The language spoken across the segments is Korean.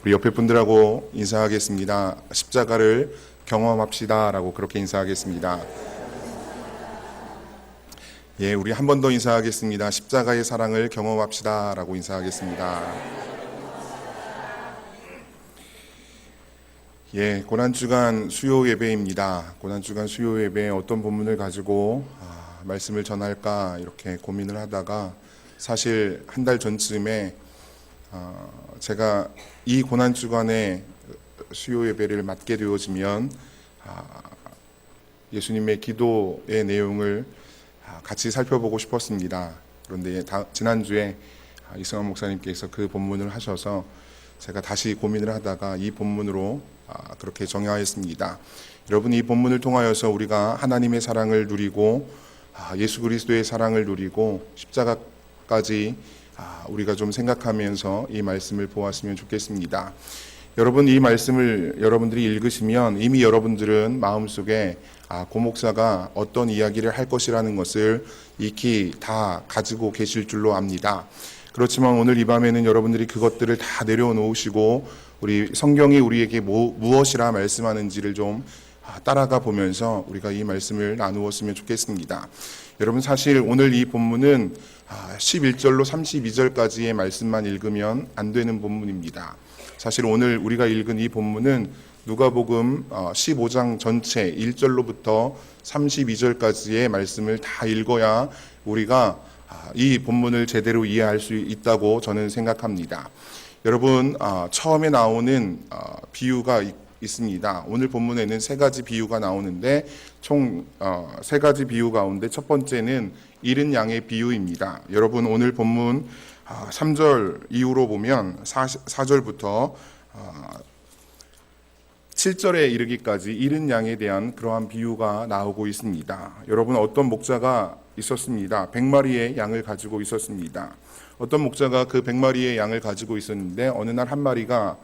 우리 옆에 분들하고 인사하겠습니다. 십자가를 경험합시다 라고 그렇게 인사하겠습니다. 예, 우리 한 번 더 인사하겠습니다. 십자가의 사랑을 경험합시다 라고 인사하겠습니다. 예, 고난주간 수요 예배입니다. 고난주간 수요 예배에 어떤 본문을 가지고 말씀을 전할까 이렇게 고민을 하다가 사실 한 달 전쯤에 제가 이 고난주간에 수요 예배를 맡게 되어지면 예수님의 기도의 내용을 같이 살펴보고 싶었습니다. 그런데 지난주에 이승환 목사님께서 그 본문을 하셔서 제가 다시 고민을 하다가 이 본문으로 그렇게 정하였습니다. 여러분, 이 본문을 통하여서 우리가 하나님의 사랑을 누리고 예수 그리스도의 사랑을 누리고 십자가까지 우리가 좀 생각하면서 이 말씀을 보았으면 좋겠습니다. 여러분, 이 말씀을 여러분들이 읽으시면 이미 여러분들은 마음속에 고 목사가 어떤 이야기를 할 것이라는 것을 익히 다 가지고 계실 줄로 압니다. 그렇지만 오늘 이 밤에는 여러분들이 그것들을 다 내려놓으시고 우리 성경이 우리에게 무엇이라 말씀하는지를 좀 따라가 보면서 우리가 이 말씀을 나누었으면 좋겠습니다. 여러분, 사실 오늘 이 본문은 11절로 32절까지의 말씀만 읽으면 안 되는 본문입니다. 사실 오늘 우리가 읽은 이 본문은 누가복음 15장 전체 1절로부터 32절까지의 말씀을 다 읽어야 우리가 이 본문을 제대로 이해할 수 있다고 저는 생각합니다. 여러분, 처음에 나오는 비유가 있습니다. 오늘 본문에는 세 가지 비유가 나오는데 총 세 가지 비유 가운데 첫 번째는 잃은 양의 비유입니다. 여러분, 오늘 본문 3절 이후로 보면 4절부터 7절에 이르기까지 잃은 양에 대한 그러한 비유가 나오고 있습니다. 여러분, 어떤 목자가 있었습니다. 100마리의 양을 가지고 있었습니다. 어떤 목자가 그 100마리의 양을 가지고 있었는데 어느 날 한 마리가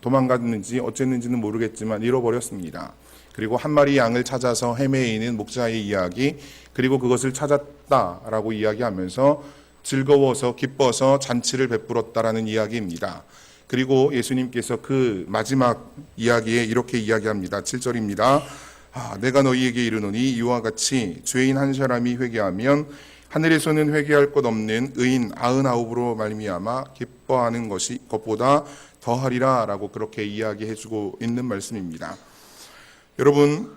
도망갔는지 어쨌는지는 모르겠지만 잃어버렸습니다. 그리고 한 마리 양을 찾아서 헤매이는 목자의 이야기, 그리고 그것을 찾았다라고 이야기하면서 즐거워서 기뻐서 잔치를 베풀었다라는 이야기입니다. 그리고 예수님께서 그 마지막 이야기에 이렇게 이야기합니다. 7절입니다. 내가 너희에게 이르노니 이와 같이 죄인 한 사람이 회개하면 하늘에서는 회개할 것 없는 의인 99으로 말미암아 기뻐하는 것이 것보다 더하리라 라고 그렇게 이야기해주고 있는 말씀입니다. 여러분,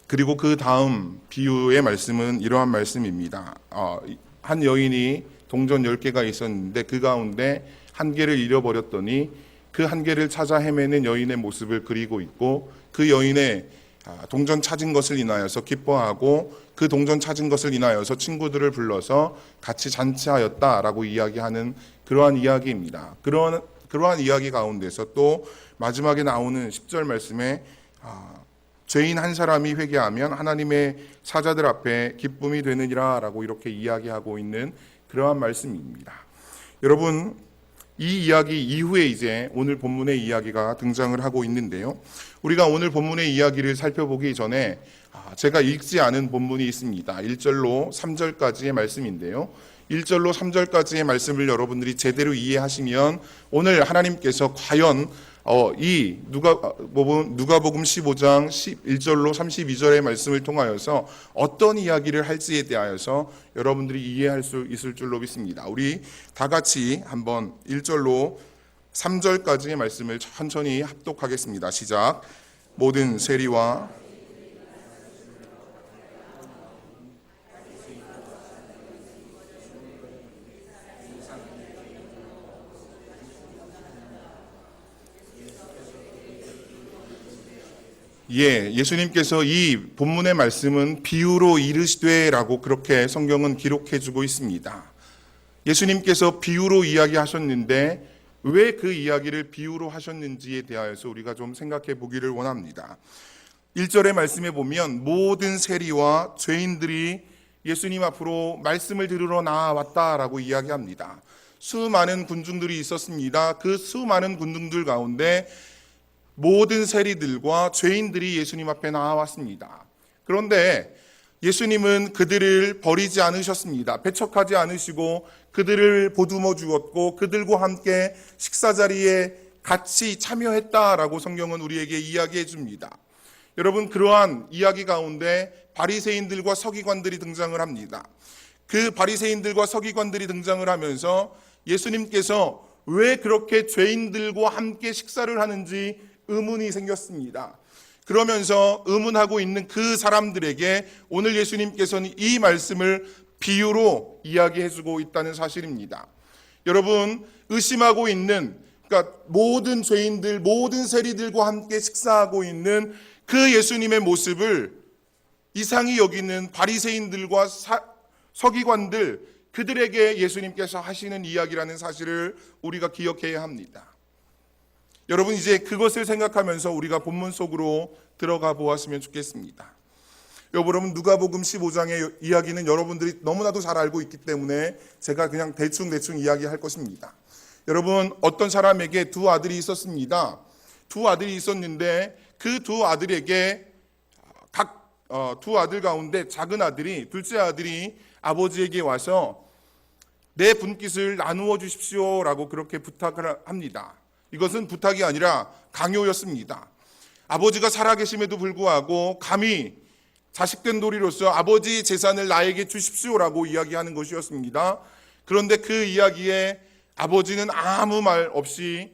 그리고 그 다음 비유의 말씀은 이러한 말씀입니다. 한 여인이 동전 10개가 있었는데 그 가운데 한 개를 잃어버렸더니 그 한 개를 찾아 헤매는 여인의 모습을 그리고 있고, 그 여인의 동전 찾은 것을 인하여서 기뻐하고 그 동전 찾은 것을 인하여서 친구들을 불러서 같이 잔치하였다라고 이야기하는 그러한 이야기입니다. 그러한 이야기 가운데서 또 마지막에 나오는 10절 말씀에 죄인 한 사람이 회개하면 하나님의 사자들 앞에 기쁨이 되느니라 라고 이렇게 이야기하고 있는 그러한 말씀입니다. 여러분, 이 이야기 이후에 이제 오늘 본문의 이야기가 등장을 하고 있는데요. 우리가 오늘 본문의 이야기를 살펴보기 전에 제가 읽지 않은 본문이 있습니다. 1절로 3절까지의 말씀인데요. 1절로 3절까지의 말씀을 여러분들이 제대로 이해하시면 오늘 하나님께서 과연 이 누가복음 15장 11절로 32절의 말씀을 통하여서 어떤 이야기를 할지에 대하여서 여러분들이 이해할 수 있을 줄로 믿습니다. 우리 다 같이 한번 1절로 3절까지의 말씀을 천천히 합독하겠습니다. 시작. 모든 세리와 예수님께서 이 본문의 말씀은 비유로 이르시되라고 그렇게 성경은 기록해주고 있습니다. 예수님께서 비유로 이야기하셨는데 왜 그 이야기를 비유로 하셨는지에 대하여서 우리가 좀 생각해 보기를 원합니다. 1절의 말씀에 보면 모든 세리와 죄인들이 예수님 앞으로 말씀을 들으러 나왔다라고 이야기합니다. 수많은 군중들이 있었습니다. 그 수많은 군중들 가운데 모든 세리들과 죄인들이 예수님 앞에 나왔습니다. 그런데 예수님은 그들을 버리지 않으셨습니다. 배척하지 않으시고 그들을 보듬어 주었고 그들과 함께 식사 자리에 같이 참여했다라고 성경은 우리에게 이야기해 줍니다. 여러분, 그러한 이야기 가운데 바리새인들과 서기관들이 등장을 합니다. 그 바리새인들과 서기관들이 등장을 하면서 예수님께서 왜 그렇게 죄인들과 함께 식사를 하는지 의문이 생겼습니다. 그러면서 의문하고 있는 그 사람들에게 오늘 예수님께서는 이 말씀을 비유로 이야기해 주고 있다는 사실입니다. 여러분, 의심하고 있는, 그러니까 모든 죄인들, 모든 세리들과 함께 식사하고 있는 그 예수님의 모습을 이상히 여기는 바리새인들과 서기관들, 그들에게 예수님께서 하시는 이야기라는 사실을 우리가 기억해야 합니다. 여러분, 이제 그것을 생각하면서 우리가 본문 속으로 들어가 보았으면 좋겠습니다. 여러분, 누가복음 15장의 이야기는 여러분들이 너무나도 잘 알고 있기 때문에 제가 그냥 대충 이야기할 것입니다. 여러분, 어떤 사람에게 두 아들이 있었습니다. 두 아들이 있었는데 그 두 아들에게 두 아들 가운데 작은 아들이, 둘째 아들이 아버지에게 와서 내 분깃을 나누어 주십시오라고 그렇게 부탁을 합니다. 이것은 부탁이 아니라 강요였습니다. 아버지가 살아계심에도 불구하고 감히 자식된 도리로서 아버지 재산을 나에게 주십시오라고 이야기하는 것이었습니다. 그런데 그 이야기에 아버지는 아무 말 없이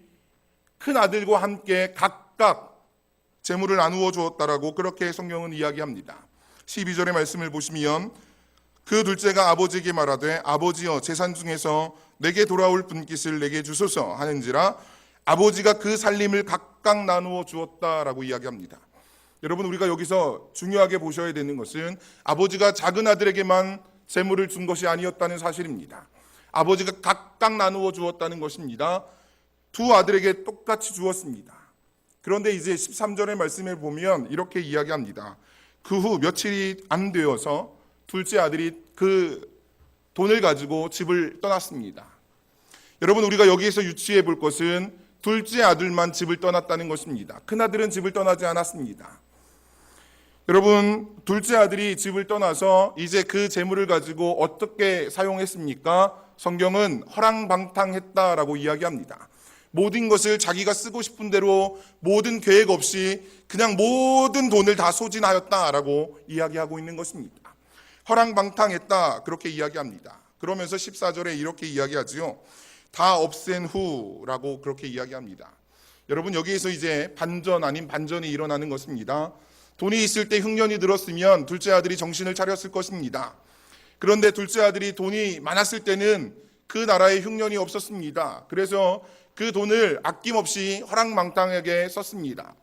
큰 아들과 함께 각각 재물을 나누어 주었다라고 그렇게 성경은 이야기합니다. 12절의 말씀을 보시면 그 둘째가 아버지에게 말하되 아버지여 재산 중에서 내게 돌아올 분깃을 내게 주소서 하는지라 아버지가 그 살림을 각각 나누어 주었다라고 이야기합니다. 여러분, 우리가 여기서 중요하게 보셔야 되는 것은 아버지가 작은 아들에게만 재물을 준 것이 아니었다는 사실입니다. 아버지가 각각 나누어 주었다는 것입니다. 두 아들에게 똑같이 주었습니다. 그런데 이제 13절의 말씀을 보면 이렇게 이야기합니다. 그 후 며칠이 안 되어서 둘째 아들이 그 돈을 가지고 집을 떠났습니다. 여러분, 우리가 여기에서 유추해 볼 것은 둘째 아들만 집을 떠났다는 것입니다. 큰 아들은 집을 떠나지 않았습니다. 여러분, 둘째 아들이 집을 떠나서 이제 그 재물을 가지고 어떻게 사용했습니까? 성경은 허랑방탕했다라고 이야기합니다. 모든 것을 자기가 쓰고 싶은 대로 모든 계획 없이 그냥 모든 돈을 다 소진하였다라고 이야기하고 있는 것입니다. 허랑방탕했다, 그렇게 이야기합니다. 그러면서 14절에 이렇게 이야기하지요. 다 없앤 후라고 그렇게 이야기합니다. 여러분, 여기에서 이제 반전 아닌 반전이 일어나는 것입니다. 돈이 있을 때 흉년이 들었으면 둘째 아들이 정신을 차렸을 것입니다. 그런데 둘째 아들이 돈이 많았을 때는 그 나라에 흉년이 없었습니다. 그래서 그 돈을 아낌없이 허랑방탕하게 썼습니다.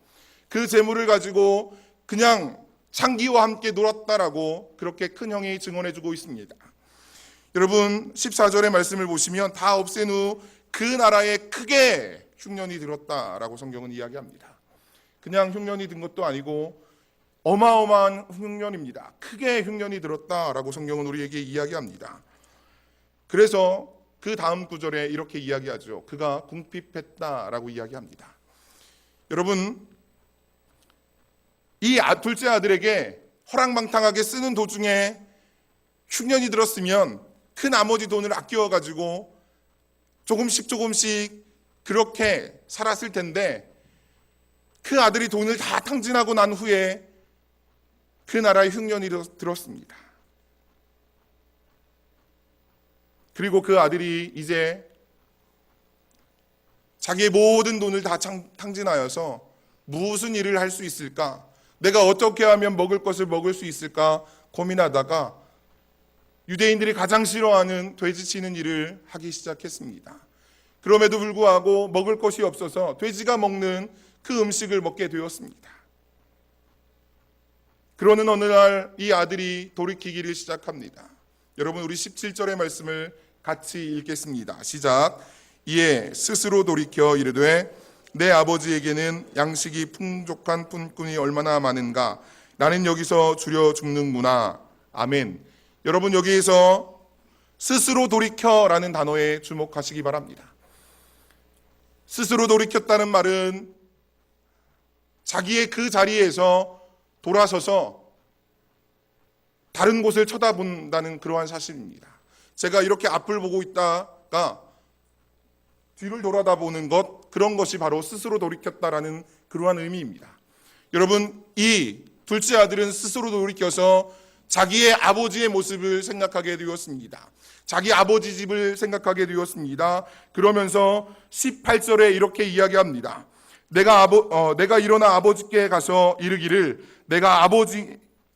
그 재물을 가지고 그냥 창기와 함께 놀았다라고 그렇게 큰 형이 증언해주고 있습니다. 여러분, 14절의 말씀을 보시면 다 없앤 후 그 나라에 크게 흉년이 들었다라고 성경은 이야기합니다. 그냥 흉년이 든 것도 아니고 어마어마한 흉년입니다. 크게 흉년이 들었다라고 성경은 우리에게 이야기합니다. 그래서 그 다음 구절에 이렇게 이야기하죠. 그가 궁핍했다라고 이야기합니다. 여러분, 이 둘째 아들에게 허랑방탕하게 쓰는 도중에 흉년이 들었으면 그 나머지 돈을 아껴가지고 조금씩 그렇게 살았을 텐데 그 아들이 돈을 다 탕진하고 난 후에 그 나라에 흉년이 들었습니다. 그리고 그 아들이 이제 자기의 모든 돈을 다 탕진하여서 무슨 일을 할 수 있을까? 내가 어떻게 하면 먹을 것을 먹을 수 있을까 고민하다가 유대인들이 가장 싫어하는 돼지 치는 일을 하기 시작했습니다. 그럼에도 불구하고 먹을 것이 없어서 돼지가 먹는 그 음식을 먹게 되었습니다. 그러는 어느 날 이 아들이 돌이키기를 시작합니다. 여러분, 우리 17절의 말씀을 같이 읽겠습니다. 시작. 이에 스스로 돌이켜 이르되 내 아버지에게는 양식이 풍족한 품꾼이 얼마나 많은가. 나는 여기서 줄여 죽는구나. 아멘. 여러분, 여기에서 스스로 돌이켜라는 단어에 주목하시기 바랍니다. 스스로 돌이켰다는 말은 자기의 그 자리에서 돌아서서 다른 곳을 쳐다본다는 그러한 사실입니다. 제가 이렇게 앞을 보고 있다가 뒤를 돌아다보는 것, 그런 것이 바로 스스로 돌이켰다라는 그러한 의미입니다. 여러분, 이 둘째 아들은 스스로 돌이켜서 자기의 아버지의 모습을 생각하게 되었습니다. 자기 아버지 집을 생각하게 되었습니다. 그러면서 18절에 이렇게 이야기합니다. 내가 일어나 아버지께 가서 이르기를 내가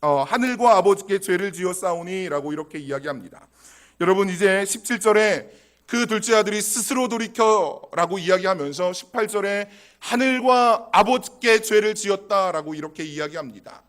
하늘과 아버지께 죄를 지었사오니 라고 이렇게 이야기합니다. 여러분, 이제 17절에 그 둘째 아들이 스스로 돌이켜라고 이야기하면서 18절에 하늘과 아버지께 죄를 지었다라고 이렇게 이야기합니다.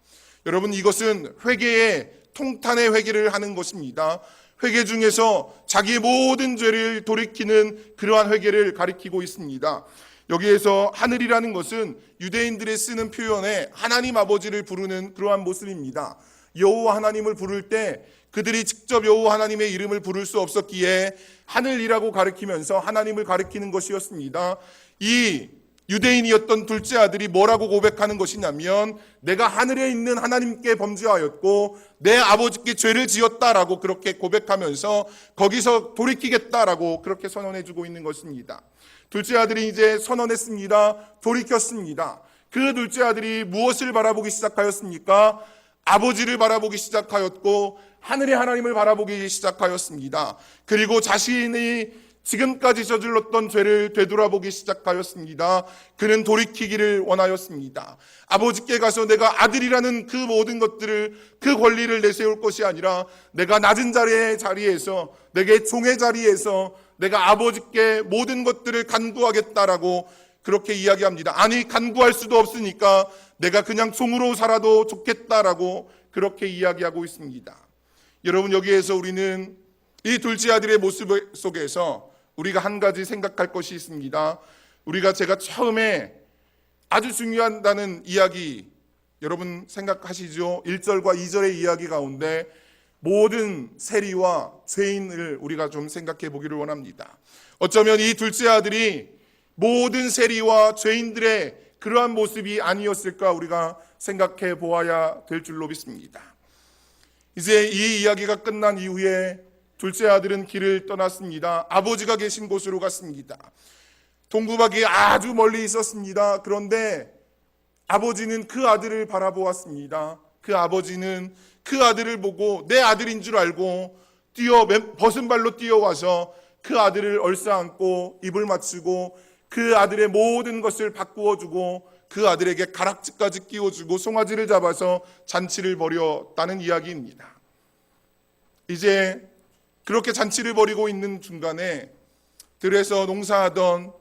여러분, 이것은 회개의 통탄의 회개를 하는 것입니다. 회개 중에서 자기의 모든 죄를 돌이키는 그러한 회개를 가리키고 있습니다. 여기에서 하늘이라는 것은 유대인들의 쓰는 표현에 하나님 아버지를 부르는 그러한 모습입니다. 여호와 하나님을 부를 때 그들이 직접 여호와 하나님의 이름을 부를 수 없었기에 하늘이라고 가리키면서 하나님을 가리키는 것이었습니다. 이 유대인이었던 둘째 아들이 뭐라고 고백하는 것이냐면 내가 하늘에 있는 하나님께 범죄하였고 내 아버지께 죄를 지었다라고 그렇게 고백하면서 거기서 돌이키겠다라고 그렇게 선언해주고 있는 것입니다. 둘째 아들이 이제 선언했습니다. 돌이켰습니다. 그 둘째 아들이 무엇을 바라보기 시작하였습니까? 아버지를 바라보기 시작하였고 하늘의 하나님을 바라보기 시작하였습니다. 그리고 자신이 지금까지 저질렀던 죄를 되돌아보기 시작하였습니다. 그는 돌이키기를 원하였습니다. 아버지께 가서 내가 아들이라는 그 모든 것들을, 그 권리를 내세울 것이 아니라 내가 낮은 자리에서 내게 종의 자리에서 내가 아버지께 모든 것들을 간구하겠다라고 그렇게 이야기합니다. 아니, 간구할 수도 없으니까 내가 그냥 종으로 살아도 좋겠다라고 그렇게 이야기하고 있습니다. 여러분, 여기에서 우리는 이 둘째 아들의 모습 속에서 우리가 한 가지 생각할 것이 있습니다. 제가 처음에 아주 중요하다는 이야기, 여러분 생각하시죠? 1절과 2절의 이야기 가운데 모든 세리와 죄인을 우리가 좀 생각해 보기를 원합니다. 어쩌면 이 둘째 아들이 모든 세리와 죄인들의 그러한 모습이 아니었을까 우리가 생각해 보아야 될 줄로 믿습니다. 이제 이 이야기가 끝난 이후에 둘째 아들은 길을 떠났습니다. 아버지가 계신 곳으로 갔습니다. 동구박이 아주 멀리 있었습니다. 그런데 아버지는 그 아들을 바라보았습니다. 그 아버지는 그 아들을 보고 내 아들인 줄 알고 벗은 발로 뛰어와서 그 아들을 얼싸안고 입을 맞추고 그 아들의 모든 것을 바꾸어주고 그 아들에게 가락지까지 끼워주고 송아지를 잡아서 잔치를 벌였다는 이야기입니다. 이제 그렇게 잔치를 벌이고 있는 중간에 들에서 농사하던,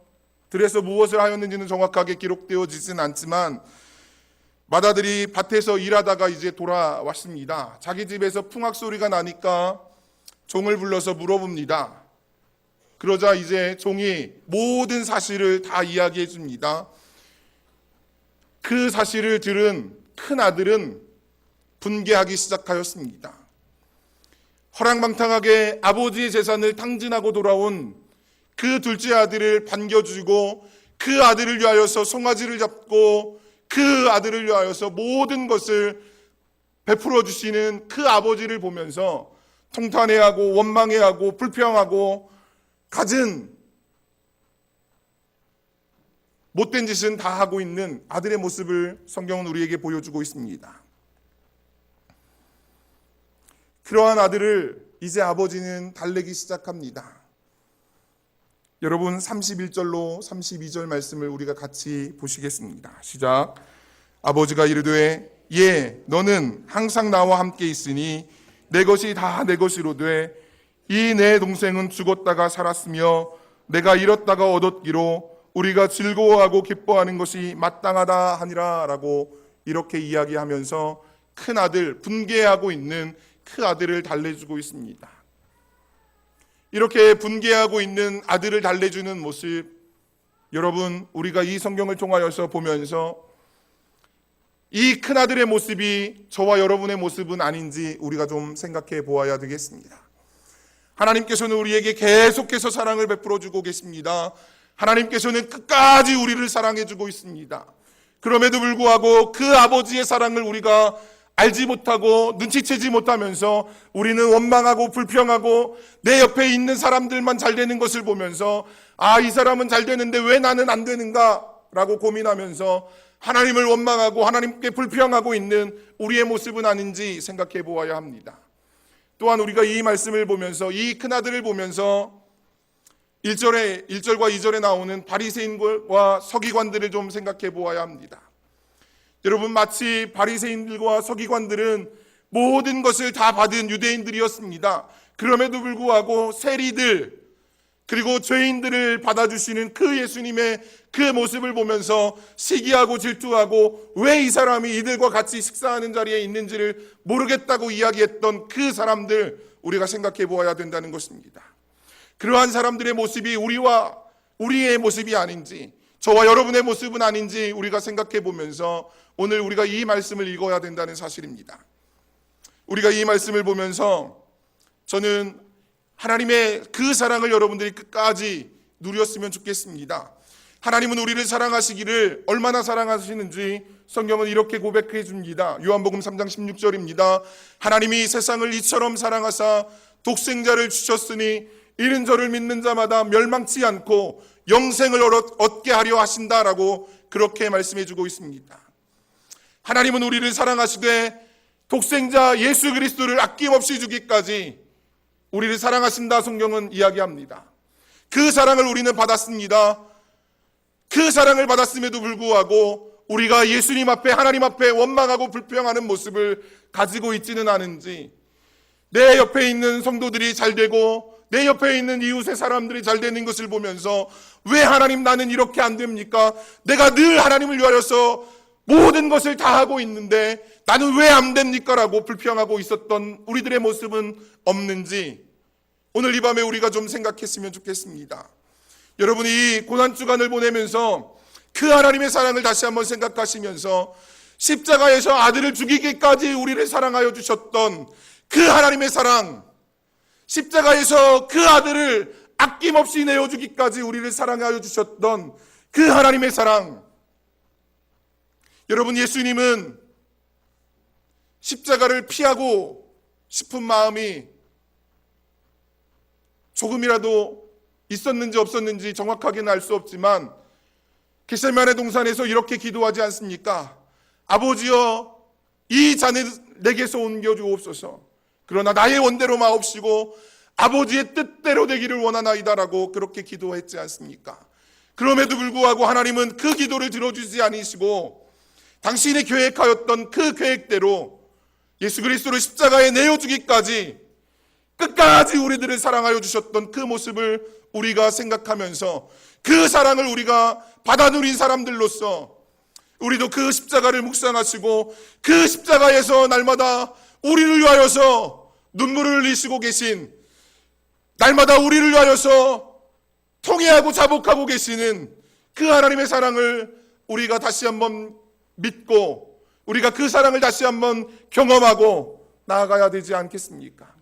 들에서 무엇을 하였는지는 정확하게 기록되어지진 않지만 맏아들이 밭에서 일하다가 이제 돌아왔습니다. 자기 집에서 풍악 소리가 나니까 종을 불러서 물어봅니다. 그러자 이제 종이 모든 사실을 다 이야기해 줍니다. 그 사실을 들은 큰 아들은 분개하기 시작하였습니다. 허랑방탕하게 아버지의 재산을 탕진하고 돌아온 그 둘째 아들을 반겨주고 그 아들을 위하여서 송아지를 잡고 그 아들을 위하여서 모든 것을 베풀어 주시는 그 아버지를 보면서 통탄해하고 원망해하고 불평하고 갖은 못된 짓은 다 하고 있는 아들의 모습을 성경은 우리에게 보여주고 있습니다. 그러한 아들을 이제 아버지는 달래기 시작합니다. 여러분 31절로 32절 말씀을 우리가 같이 보시겠습니다. 시작. 아버지가 이르되 예 너는 항상 나와 함께 있으니 내 것이 다 내 것이로되 이 내 동생은 죽었다가 살았으며 내가 잃었다가 얻었기로 우리가 즐거워하고 기뻐하는 것이 마땅하다 하니라 라고 이렇게 이야기하면서 큰 아들, 분개하고 있는 그 아들을 달래주고 있습니다. 이렇게 분개하고 있는 아들을 달래주는 모습, 여러분 우리가 이 성경을 통하여서 보면서 이 큰 아들의 모습이 저와 여러분의 모습은 아닌지 우리가 좀 생각해 보아야 되겠습니다. 하나님께서는 우리에게 계속해서 사랑을 베풀어 주고 계십니다. 하나님께서는 끝까지 우리를 사랑해 주고 있습니다. 그럼에도 불구하고 그 아버지의 사랑을 우리가 알지 못하고 눈치채지 못하면서 우리는 원망하고 불평하고 내 옆에 있는 사람들만 잘 되는 것을 보면서 이 사람은 잘 되는데 왜 나는 안 되는가? 라고 고민하면서 하나님을 원망하고 하나님께 불평하고 있는 우리의 모습은 아닌지 생각해 보아야 합니다. 또한 우리가 이 말씀을 보면서, 이 큰아들을 보면서 1절과 2절에 나오는 바리새인과 서기관들을 좀 생각해 보아야 합니다. 여러분, 마치 바리새인들과 서기관들은 모든 것을 다 받은 유대인들이었습니다. 그럼에도 불구하고 세리들, 그리고 죄인들을 받아주시는 그 예수님의 그 모습을 보면서 시기하고 질투하고 왜 이 사람이 이들과 같이 식사하는 자리에 있는지를 모르겠다고 이야기했던 그 사람들, 우리가 생각해 보아야 된다는 것입니다. 그러한 사람들의 모습이 우리의 모습이 아닌지, 저와 여러분의 모습은 아닌지 우리가 생각해 보면서 오늘 우리가 이 말씀을 읽어야 된다는 사실입니다. 우리가 이 말씀을 보면서 저는 하나님의 그 사랑을 여러분들이 끝까지 누렸으면 좋겠습니다. 하나님은 우리를 사랑하시기를 얼마나 사랑하시는지 성경은 이렇게 고백해 줍니다. 요한복음 3장 16절입니다. 하나님이 세상을 이처럼 사랑하사 독생자를 주셨으니 이는 저를 믿는 자마다 멸망치 않고 영생을 얻게 하려 하신다라고 그렇게 말씀해 주고 있습니다. 하나님은 우리를 사랑하시되 독생자 예수 그리스도를 아낌없이 주기까지 우리를 사랑하신다 성경은 이야기합니다. 그 사랑을 우리는 받았습니다. 그 사랑을 받았음에도 불구하고 우리가 예수님 앞에, 하나님 앞에 원망하고 불평하는 모습을 가지고 있지는 않은지, 내 옆에 있는 성도들이 잘 되고 내 옆에 있는 이웃의 사람들이 잘 되는 것을 보면서 왜 하나님 나는 이렇게 안 됩니까? 내가 늘 하나님을 위하여서 모든 것을 다 하고 있는데 나는 왜 안 됩니까? 라고 불평하고 있었던 우리들의 모습은 없는지 오늘 이 밤에 우리가 좀 생각했으면 좋겠습니다. 여러분이 이 고난주간을 보내면서 그 하나님의 사랑을 다시 한번 생각하시면서 십자가에서 아들을 죽이기까지 우리를 사랑하여 주셨던 그 하나님의 사랑, 십자가에서 그 아들을 아낌없이 내어주기까지 우리를 사랑하여 주셨던 그 하나님의 사랑, 여러분, 예수님은 십자가를 피하고 싶은 마음이 조금이라도 있었는지 없었는지 정확하게는 알 수 없지만 겟세마네 동산에서 이렇게 기도하지 않습니까? 아버지여, 이 잔을 내게서 옮겨주옵소서. 그러나 나의 원대로 마옵시고 아버지의 뜻대로 되기를 원하나이다라고 그렇게 기도했지 않습니까? 그럼에도 불구하고 하나님은 그 기도를 들어주지 않으시고 당신이 계획하였던 그 계획대로 예수 그리스도를 십자가에 내어주기까지 끝까지 우리들을 사랑하여 주셨던 그 모습을 우리가 생각하면서 그 사랑을 우리가 받아 누린 사람들로서 우리도 그 십자가를 묵상하시고 그 십자가에서 날마다 우리를 위하여서 눈물을 흘리시고 계신, 날마다 우리를 위하여서 통회하고 자복하고 계시는 그 하나님의 사랑을 우리가 다시 한번 믿고 우리가 그 사랑을 다시 한번 경험하고 나아가야 되지 않겠습니까?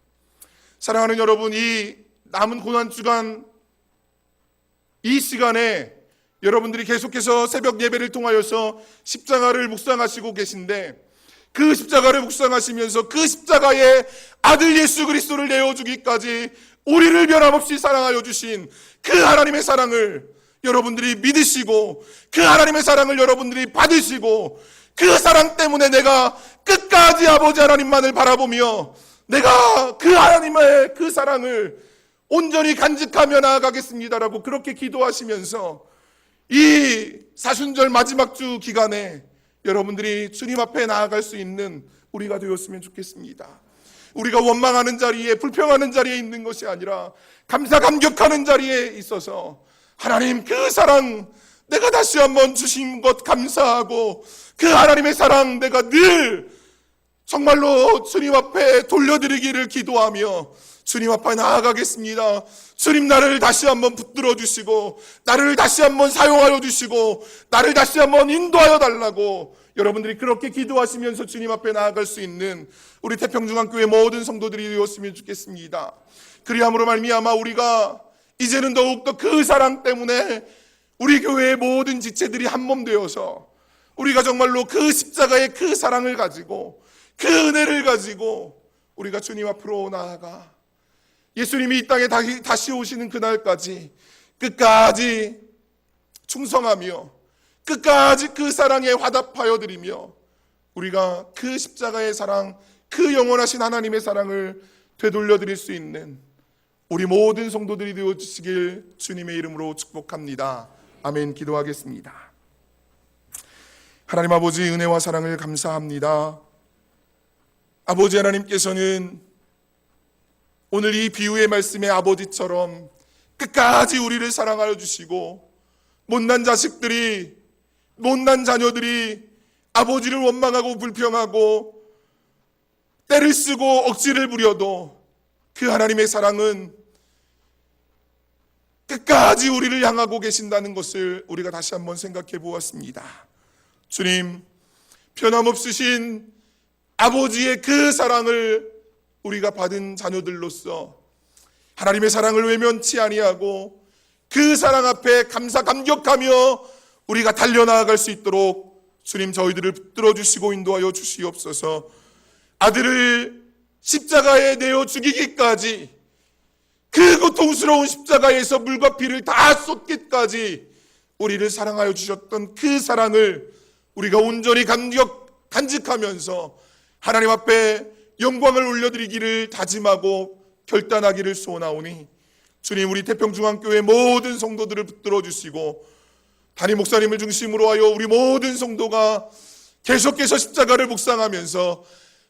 사랑하는 여러분, 이 남은 고난주간 이 시간에 여러분들이 계속해서 새벽 예배를 통하여서 십자가를 묵상하시고 계신데 그 십자가를 묵상하시면서 그 십자가에 아들 예수 그리스도를 내어주기까지 우리를 변함없이 사랑하여 주신 그 하나님의 사랑을 여러분들이 믿으시고 그 하나님의 사랑을 여러분들이 받으시고 그 사랑 때문에 내가 끝까지 아버지 하나님만을 바라보며 내가 그 하나님의 그 사랑을 온전히 간직하며 나아가겠습니다라고 그렇게 기도하시면서 이 사순절 마지막 주 기간에 여러분들이 주님 앞에 나아갈 수 있는 우리가 되었으면 좋겠습니다. 우리가 원망하는 자리에, 불평하는 자리에 있는 것이 아니라 감사 감격하는 자리에 있어서 하나님 그 사랑 내가 다시 한번 주신 것 감사하고 그 하나님의 사랑 내가 늘 정말로 주님 앞에 돌려드리기를 기도하며 주님 앞에 나아가겠습니다. 주님 나를 다시 한번 붙들어 주시고 나를 다시 한번 사용하여 주시고 나를 다시 한번 인도하여 달라고 여러분들이 그렇게 기도하시면서 주님 앞에 나아갈 수 있는 우리 태평중앙교회 모든 성도들이 되었으면 좋겠습니다. 그리함으로 말미암아 우리가 이제는 더욱더 그 사랑 때문에 우리 교회의 모든 지체들이 한몸 되어서 우리가 정말로 그 십자가의 그 사랑을 가지고 그 은혜를 가지고 우리가 주님 앞으로 나아가 예수님이 이 땅에 다시 오시는 그날까지 끝까지 충성하며 끝까지 그 사랑에 화답하여 드리며 우리가 그 십자가의 사랑, 그 영원하신 하나님의 사랑을 되돌려 드릴 수 있는 우리 모든 성도들이 되어 주시길 주님의 이름으로 축복합니다. 아멘. 기도하겠습니다. 하나님 아버지, 은혜와 사랑을 감사합니다. 아버지 하나님께서는 오늘 이 비유의 말씀의 아버지처럼 끝까지 우리를 사랑하여 주시고, 못난 자식들이, 못난 자녀들이 아버지를 원망하고 불평하고 때를 쓰고 억지를 부려도 그 하나님의 사랑은 끝까지 우리를 향하고 계신다는 것을 우리가 다시 한번 생각해 보았습니다. 주님, 변함없으신 아버지의 그 사랑을 우리가 받은 자녀들로서 하나님의 사랑을 외면치 아니하고 그 사랑 앞에 감사 감격하며 우리가 달려나아갈 수 있도록 주님, 저희들을 붙들어 주시고 인도하여 주시옵소서. 아들을 십자가에 내어 죽이기까지, 그 고통스러운 십자가에서 물과 피를 다 쏟기까지 우리를 사랑하여 주셨던 그 사랑을 우리가 온전히 간직하면서 하나님 앞에 영광을 올려드리기를 다짐하고 결단하기를 소원하오니, 주님, 우리 태평중앙교회 모든 성도들을 붙들어 주시고 담임 목사님을 중심으로 하여 우리 모든 성도가 계속해서 십자가를 묵상하면서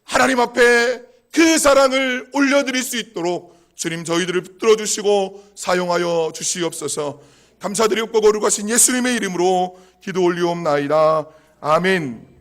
하나님 앞에 그 사랑을 올려드릴 수 있도록 주님, 저희들을 붙들어 주시고 사용하여 주시옵소서. 감사드리옵고 거룩하신 예수님의 이름으로 기도 올리옵나이다. 아멘.